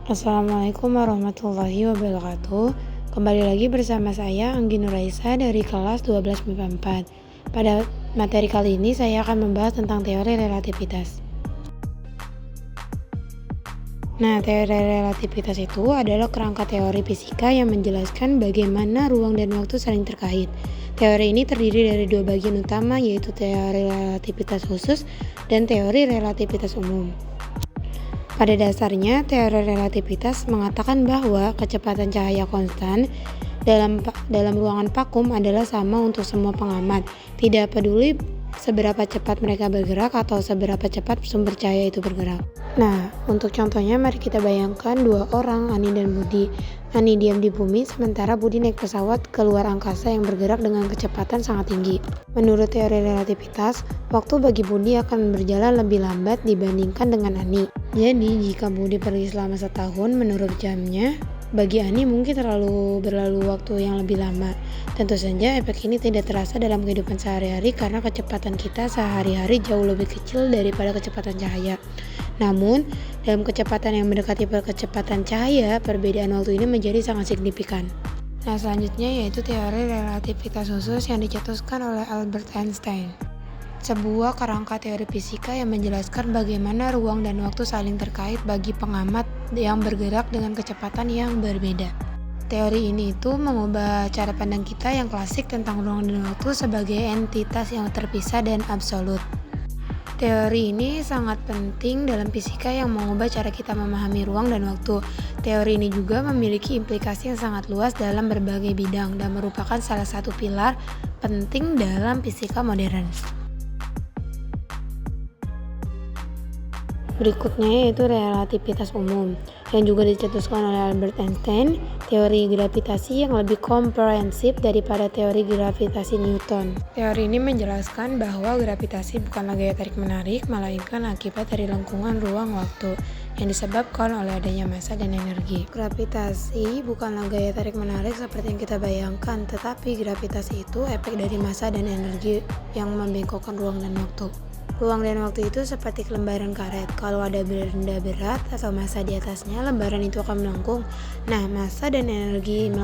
Assalamualaikum warahmatullahi wabarakatuh. Kembali lagi bersama saya Anggi Nuraisa dari kelas 12 MIPA 4. Pada materi kali ini saya akan membahas tentang teori relativitas. Nah, teori relativitas itu adalah kerangka teori fisika yang menjelaskan bagaimana ruang dan waktu saling terkait. Teori ini terdiri dari dua bagian utama, yaitu teori relativitas khusus dan teori relativitas umum. Pada dasarnya, teori relativitas mengatakan bahwa kecepatan cahaya konstan dalam ruangan vakum adalah sama untuk semua pengamat, tidak peduli seberapa cepat mereka bergerak atau seberapa cepat sumber cahaya itu bergerak. Nah, untuk contohnya mari kita bayangkan dua orang, Ani dan Budi. Ani diam di bumi, sementara Budi naik pesawat ke luar angkasa yang bergerak dengan kecepatan sangat tinggi. Menurut teori relativitas, waktu bagi Budi akan berjalan lebih lambat dibandingkan dengan Ani. Jadi, jika Budi pergi selama setahun menurut jamnya, bagi Ani mungkin berlalu waktu yang lebih lama. Tentu saja efek ini tidak terasa dalam kehidupan sehari-hari karena kecepatan kita sehari-hari jauh lebih kecil daripada kecepatan cahaya. Namun, dalam kecepatan yang mendekati kecepatan cahaya, perbedaan waktu ini menjadi sangat signifikan. Nah, selanjutnya yaitu teori relativitas khusus yang dicetuskan oleh Albert Einstein. Sebuah kerangka teori fisika yang menjelaskan bagaimana ruang dan waktu saling terkait bagi pengamat yang bergerak dengan kecepatan yang berbeda. Teori ini itu mengubah cara pandang kita yang klasik tentang ruang dan waktu sebagai entitas yang terpisah dan absolut. Teori ini sangat penting dalam fisika yang mengubah cara kita memahami ruang dan waktu. Teori ini juga memiliki implikasi yang sangat luas dalam berbagai bidang dan merupakan salah satu pilar penting dalam fisika modern. Berikutnya yaitu relativitas umum yang juga dicetuskan oleh Albert Einstein, teori gravitasi yang lebih komprehensif daripada teori gravitasi Newton. Teori ini menjelaskan bahwa gravitasi bukanlah gaya tarik-menarik, melainkan akibat dari lengkungan ruang-waktu yang disebabkan oleh adanya massa dan energi. Gravitasi bukanlah gaya tarik-menarik seperti yang kita bayangkan, tetapi gravitasi itu efek dari massa dan energi yang membengkokkan ruang dan waktu. Ruang dan waktu itu seperti lembaran karet. Kalau ada benda berat atau massa di atasnya, lembaran itu akan melengkung. Nah, massa dan energi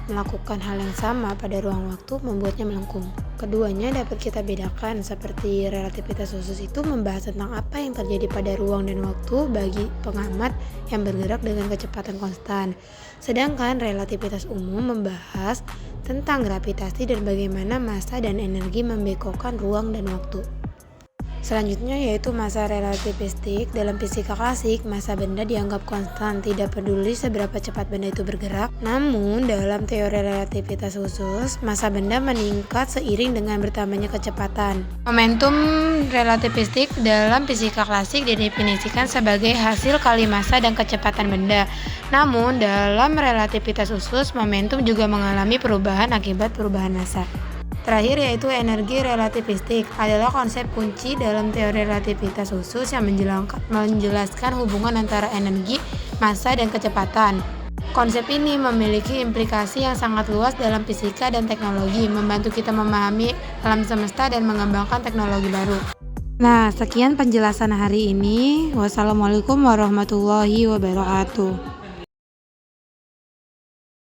melakukan hal yang sama pada ruang waktu membuatnya melengkung. Keduanya dapat kita bedakan, seperti relativitas khusus itu membahas tentang apa yang terjadi pada ruang dan waktu bagi pengamat yang bergerak dengan kecepatan konstan. Sedangkan relativitas umum membahas tentang gravitasi dan bagaimana massa dan energi membengkokkan ruang dan waktu. Selanjutnya yaitu massa relativistik. Dalam fisika klasik, massa benda dianggap konstan, tidak peduli seberapa cepat benda itu bergerak. Namun, dalam teori relativitas khusus, massa benda meningkat seiring dengan bertambahnya kecepatan. Momentum relativistik dalam fisika klasik didefinisikan sebagai hasil kali massa dan kecepatan benda. Namun, dalam relativitas khusus, momentum juga mengalami perubahan akibat perubahan massa. Terakhir yaitu energi relativistik adalah konsep kunci dalam teori relativitas khusus yang menjelaskan hubungan antara energi, massa, dan kecepatan. Konsep ini memiliki implikasi yang sangat luas dalam fisika dan teknologi, membantu kita memahami alam semesta dan mengembangkan teknologi baru. Nah, sekian penjelasan hari ini. Wassalamualaikum warahmatullahi wabarakatuh.